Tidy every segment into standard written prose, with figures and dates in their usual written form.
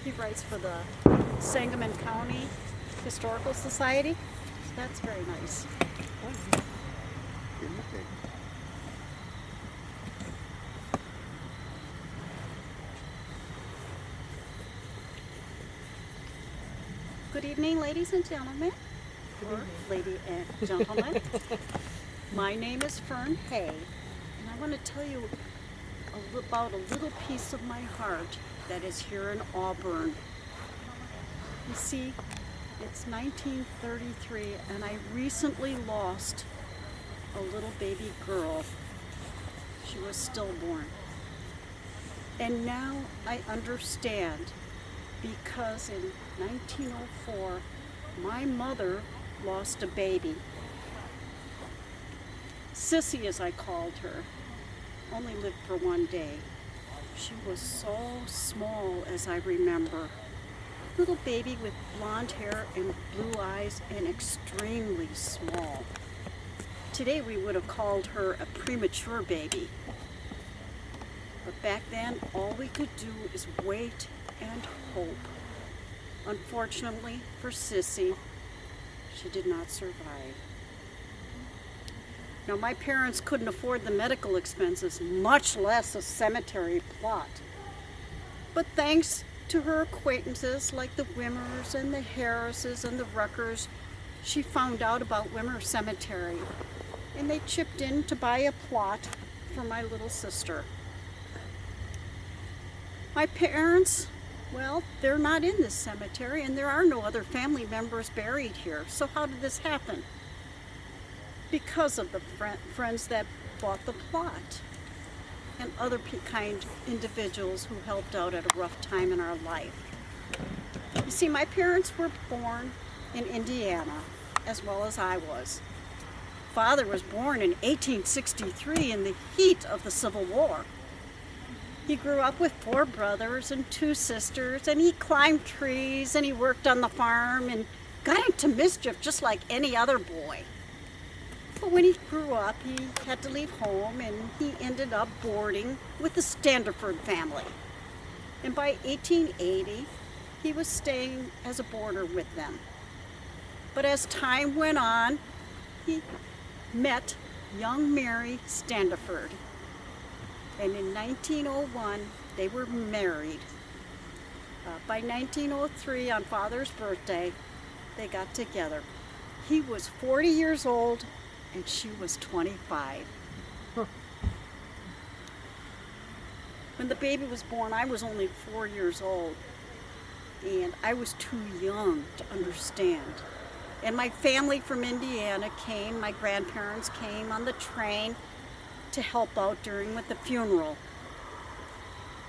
He writes for the Sangamon County Historical Society. So that's very nice. Good evening, ladies and gentlemen, or lady and gentlemen. My name is Fern, and I want to tell you about a little piece of my heart that is here in Auburn. You see, it's 1933, and I recently lost a little baby girl. She was stillborn. And now I understand, because in 1904, my mother lost a baby. Sissy, as I called her, only lived for one day. She was so small, as I remember. Little baby with blonde hair and blue eyes, and extremely small. Today we would have called her a premature baby. But back then, all we could do is wait and hope. Unfortunately for Sissy, she did not survive. Now, my parents couldn't afford the medical expenses, much less a cemetery plot. But thanks to her acquaintances like the Wimmers and the Harrises and the Ruckers, she found out about Wimmer Cemetery, and they chipped in to buy a plot for my little sister. My parents, well, they're not in this cemetery, and there are no other family members buried here. So how did this happen? Because of the friends that bought the plot and other kind individuals who helped out at a rough time in our life. You see, my parents were born in Indiana, as well as I was. Father was born in 1863 in the heat of the Civil War. He grew up with 4 brothers and 2 sisters, and he climbed trees, and he worked on the farm, and got into mischief just like any other boy. But when he grew up, he had to leave home, and he ended up boarding with the Standiford family. And by 1880, he was staying as a boarder with them. But as time went on, he met young Mary Standiford. And in 1901, they were married. By 1903, on Father's birthday, they got together. He was 40 years old, and she was 25. When the baby was born, I was only 4 years old, and I was too young to understand. And my family from Indiana came, my grandparents came on the train to help out with the funeral.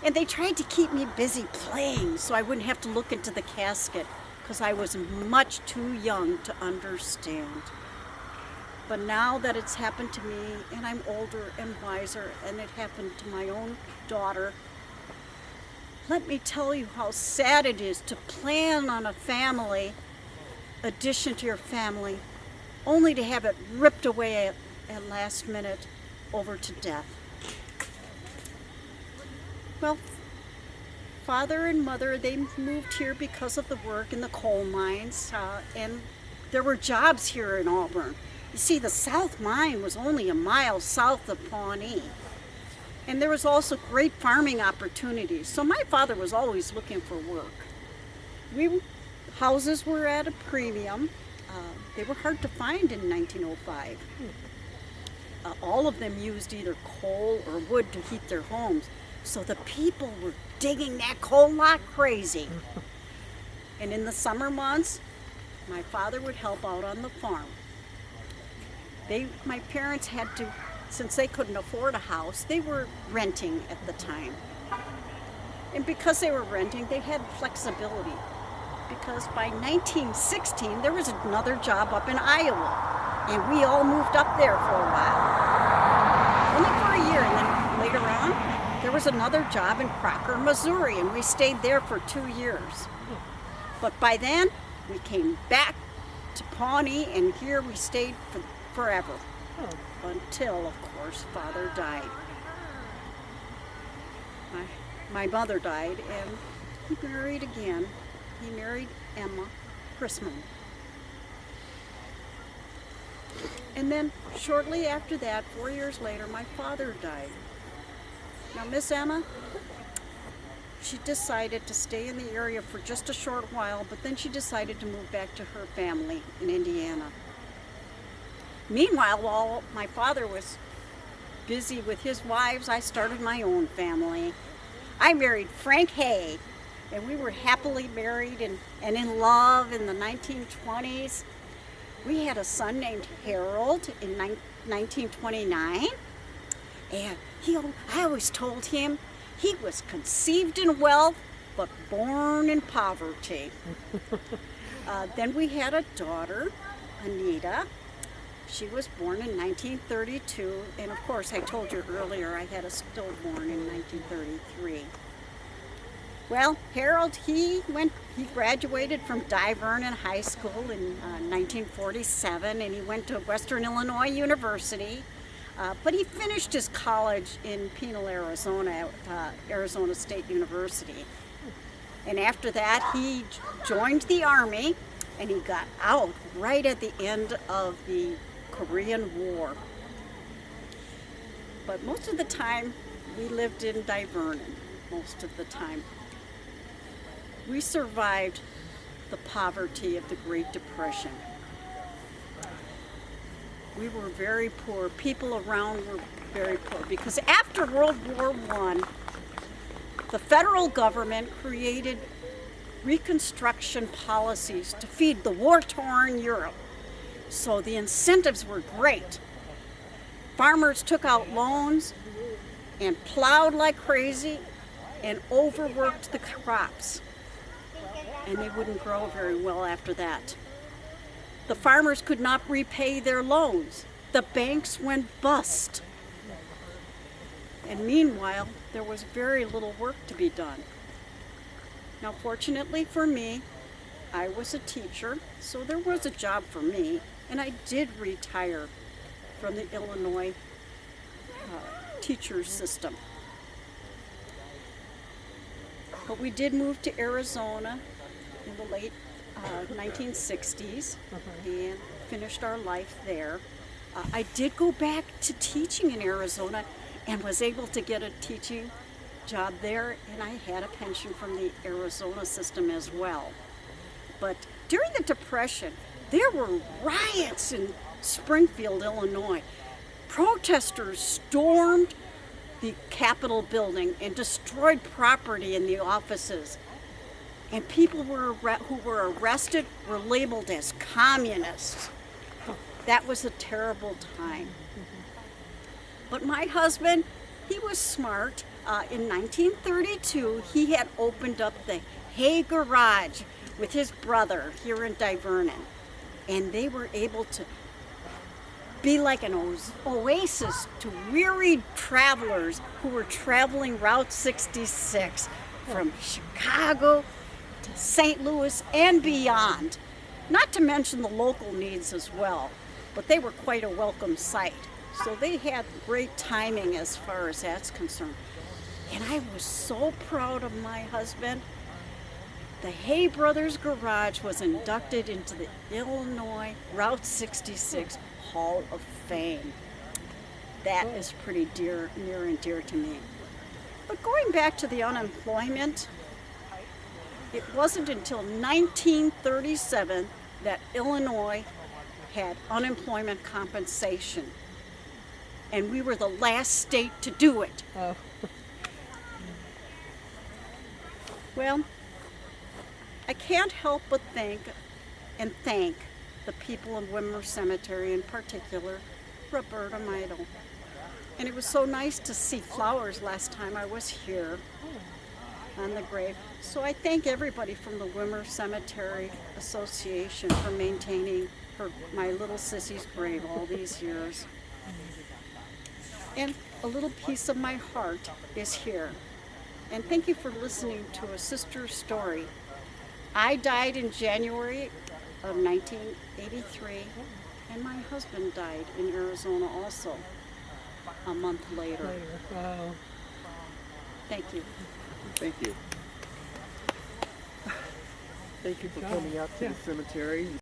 And they tried to keep me busy playing so I wouldn't have to look into the casket, because I was much too young to understand. But now that it's happened to me, and I'm older and wiser, and it happened to my own daughter, let me tell you how sad it is to plan on a family addition to your family, only to have it ripped away at last minute over to death. Well, Father and Mother, they moved here because of the work in the coal mines, and there were jobs here in Auburn. You see, the South Mine was only a mile south of Pawnee, and there was also great farming opportunities. So my father was always looking for work. Houses were at a premium. They were hard to find in 1905. All of them used either coal or wood to heat their homes. So the people were digging that coal like crazy. And in the summer months, my father would help out on the farm. My parents had to, since they couldn't afford a house, they were renting at the time. And because they were renting, they had flexibility. Because by 1916, there was another job up in Iowa. And we all moved up there for a while. Only for a year, and then later on, there was another job in Crocker, Missouri, and we stayed there for 2 years. But by then, we came back to Pawnee, and here we stayed forever. Until, of course, Father died. My mother died, and he married again. He married Emma Chrisman. And then shortly after that, 4 years later, my father died. Now, Miss Emma, she decided to stay in the area for just a short while, but then she decided to move back to her family in Indiana. Meanwhile, while my father was busy with his wives, I started my own family. I married Frank Hay, and we were happily married and in love in the 1920s. We had a son named Harold in 1929, and I always told him he was conceived in wealth, but born in poverty. Then we had a daughter, Anita. She was born in 1932, and of course, I told you earlier I had a stillborn in 1933. Well, Harold, he graduated from Vernon High School in 1947, and he went to Western Illinois University. But he finished his college in Pinal, Arizona, at Arizona State University. And after that, he joined the Army, and he got out right at the end of the Korean War. But most of the time, we lived in Vernon, most of the time. We survived the poverty of the Great Depression. We were very poor. People around were very poor because after World War I, the federal government created reconstruction policies to feed the war-torn Europe. So the incentives were great. Farmers took out loans and plowed like crazy and overworked the crops. And they wouldn't grow very well after that. The farmers could not repay their loans. The banks went bust. And meanwhile, there was very little work to be done. Now, fortunately for me, I was a teacher, so there was a job for me, and I did retire from the Illinois teacher system. But we did move to Arizona in the late 1960s and finished our life there. I did go back to teaching in Arizona and was able to get a teaching job there, and I had a pension from the Arizona system as well. But during the Depression, there were riots in Springfield, Illinois. Protesters stormed the Capitol building and destroyed property in the offices. And people who were arrested were labeled as communists. That was a terrible time. But my husband, he was smart. In 1932, he had opened up the Hay Garage with his brother here in Vernon. And they were able to be like an oasis to wearied travelers who were traveling Route 66 from Chicago to St. Louis and beyond, not to mention the local needs as well, but they were quite a welcome sight. So they had great timing as far as that's concerned. And I was so proud of my husband. The Hay Brothers Garage was inducted into the Illinois Route 66 Hall of Fame. That is pretty near and dear to me. But going back to the unemployment, it wasn't until 1937 that Illinois had unemployment compensation. And we were the last state to do it. Oh. Well, I can't help but thank the people in Wimmer Cemetery, in particular, Roberta Meidel. And it was so nice to see flowers last time I was here on the grave. So I thank everybody from the Wimmer Cemetery Association for maintaining my little sissy's grave all these years. And a little piece of my heart is here. And thank you for listening to a sister's story. I died in January of 1983, and my husband died in Arizona also a month later. Wow. Thank you. Thank you. Thank you for Good job. coming out to Yeah. the cemetery.